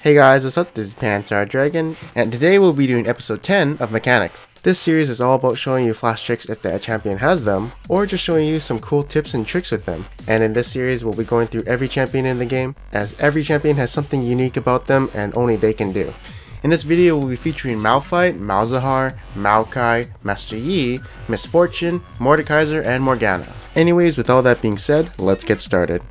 Hey guys, what's up? This is Malzahar Dragon, and today we'll be doing episode 10 of Mechanics. This series is all about showing you flash tricks if the champion has them, or just showing you some cool tips and tricks with them. And in this series, we'll be going through every champion in the game, as every champion has something unique about them and only they can do. In this video, we'll be featuring Malphite, Malzahar, Maokai, Master Yi, Miss Fortune, Mordekaiser, and Morgana. Anyways, with all that being said, let's get started.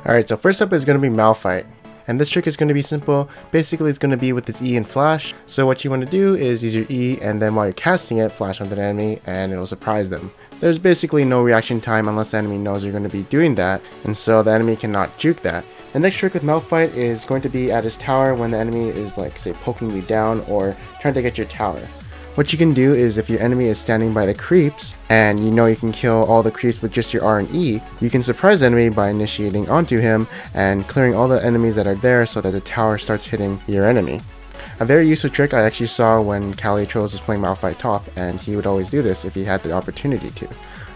Alright, so first up is going to be Malphite. And this trick is going to be simple. Basically, it's going to be with this E and flash. So what you want to do is use your E, and then while you're casting it, flash onto the enemy, and it'll surprise them. There's basically no reaction time unless the enemy knows you're going to be doing that, and so the enemy cannot juke that. The next trick with Malphite is going to be at his tower when the enemy is, like, say, poking you down or trying to get your tower. What you can do is, if your enemy is standing by the creeps and you know you can kill all the creeps with just your R and E, you can surprise the enemy by initiating onto him and clearing all the enemies that are there so that the tower starts hitting your enemy. A very useful trick I actually saw when Trolls was playing Malphite top, and he would always do this if he had the opportunity to.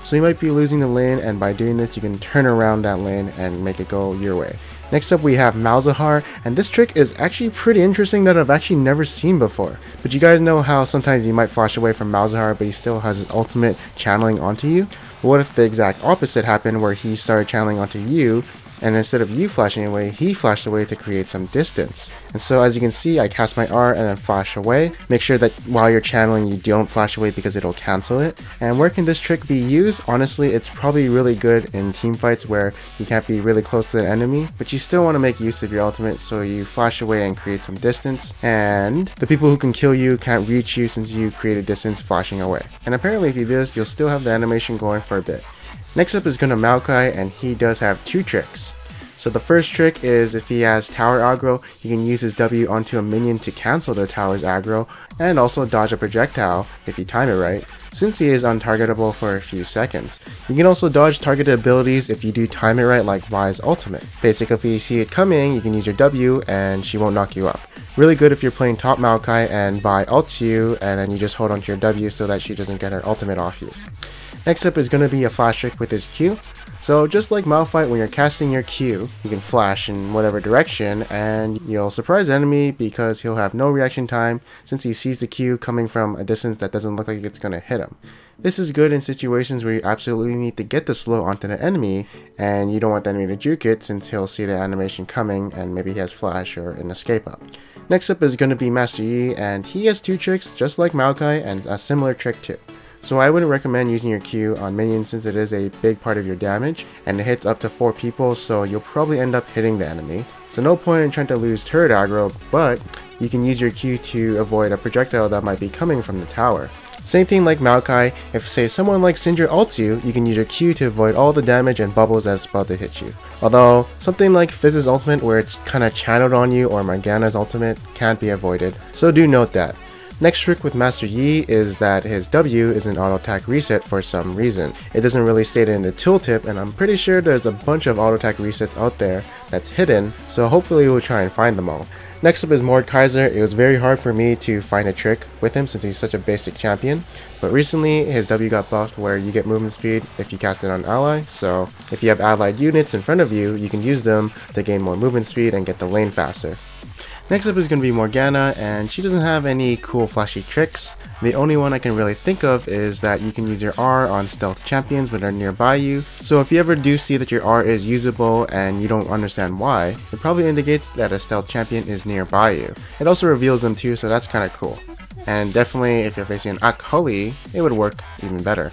So you might be losing the lane, and by doing this you can turn around that lane and make it go your way. Next up we have Malzahar, and this trick is actually pretty interesting that I've actually never seen before. But you guys know how sometimes you might flash away from Malzahar but he still has his ultimate channeling onto you? What if the exact opposite happened where he started channeling onto you, and instead of you flashing away, he flashed away to create some distance? And so as you can see, I cast my R and then flash away. Make sure that while you're channeling you don't flash away because it'll cancel it. And where can this trick be used? Honestly, it's probably really good in team fights where you can't be really close to the enemy, but you still want to make use of your ultimate, so you flash away and create some distance, and the people who can kill you can't reach you since you created distance flashing away. And apparently if you do this, you'll still have the animation going for a bit. Next up is going to Maokai, and he does have two tricks. So the first trick is if he has tower aggro, you can use his W onto a minion to cancel the tower's aggro, and also dodge a projectile if you time it right, since he is untargetable for a few seconds. You can also dodge targeted abilities if you do time it right, like Vi's ultimate. Basically, if you see it coming, you can use your W and she won't knock you up. Really good if you're playing top Maokai and Vi ults you, and then you just hold onto your W so that she doesn't get her ultimate off you. Next up is going to be a flash trick with his Q. So just like Malphite, when you're casting your Q, you can flash in whatever direction and you'll surprise the enemy because he'll have no reaction time since he sees the Q coming from a distance that doesn't look like it's going to hit him. This is good in situations where you absolutely need to get the slow onto the enemy and you don't want the enemy to juke it since he'll see the animation coming and maybe he has flash or an escape up. Next up is going to be Master Yi, and he has two tricks just like Maokai and a similar trick too. So I wouldn't recommend using your Q on minions since it is a big part of your damage, and it hits up to 4 people, so you'll probably end up hitting the enemy. So no point in trying to lose turret aggro, but you can use your Q to avoid a projectile that might be coming from the tower. Same thing like Maokai, if say someone like Syndra ults you, you can use your Q to avoid all the damage and bubbles that's about to hit you. Although, something like Fizz's ultimate where it's kinda channeled on you, or Morgana's ultimate can't be avoided, so do note that. Next trick with Master Yi is that his W is an auto attack reset for some reason. It doesn't really state it in the tooltip, and I'm pretty sure there's a bunch of auto attack resets out there that's hidden, so hopefully we'll try and find them all. Next up is Mordekaiser. It was very hard for me to find a trick with him since he's such a basic champion, but recently his W got buffed where you get movement speed if you cast it on ally, so if you have allied units in front of you, you can use them to gain more movement speed and get the lane faster. Next up is going to be Morgana, and she doesn't have any cool flashy tricks. The only one I can really think of is that you can use your R on stealth champions when they're nearby you. So if you ever do see that your R is usable and you don't understand why, it probably indicates that a stealth champion is nearby you. It also reveals them too, so that's kind of cool. And definitely if you're facing an Akali, it would work even better.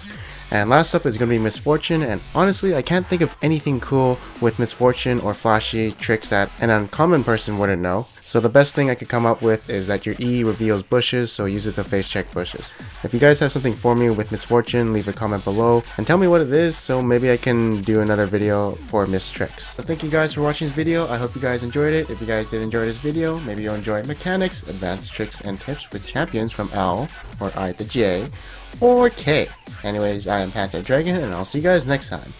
And last up is going to be Miss Fortune, and honestly I can't think of anything cool with Miss Fortune or flashy tricks that an uncommon person wouldn't know. So the best thing I could come up with is that your E reveals bushes, so use it to face check bushes. If you guys have something for me with Misfortune, leave a comment below and tell me what it is, so maybe I can do another video for missed tricks. So thank you guys for watching this video. I hope you guys enjoyed it. If you guys did enjoy this video, maybe you'll enjoy mechanics, advanced tricks, and tips with champions from L, or I to J, or K. Anyways, I am Panta Dragon, and I'll see you guys next time.